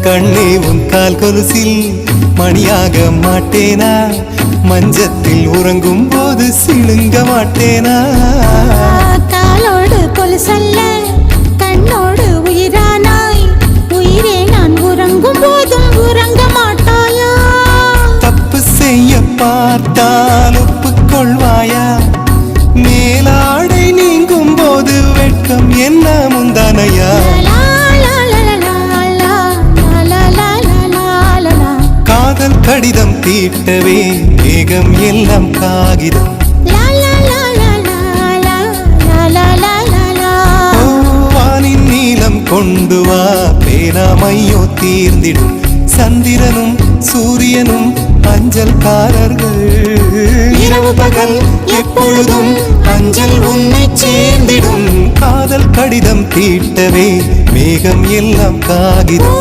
கண்ணே உன் கால் கொலுசில் மணியாக மாட்டேனா? மஞ்சத்தில் உறங்கும் போது சிழுங்க மாட்டேனா? காலோடு கொலுசல்ல கண்ணோடு உயிரானாய், உயிரே நான் உறங்கும் போதும் உறங்க மாட்டாயா? தப்பு செய்ய பார்த்தால் ஒப்புக்கொள்வாயா? மேலாடை நீங்கும் போது வெட்கம் என்ன முந்தானையா? காதல் கடிதம் தீட்டவே மேகம் எல்லாம் காகிதம். வானின் நீளம் கொண்டு வா, பேராமையோ தீர்ந்திடும். சந்திரனும் சூரியனும் அஞ்சல்காரர்கள். இரவு பகல் எப்பொழுதும் அஞ்சல் உன்னை சேர்ந்திடும். காதல் கடிதம் தீட்டவே மேகம் எல்லாம் காகிதம்.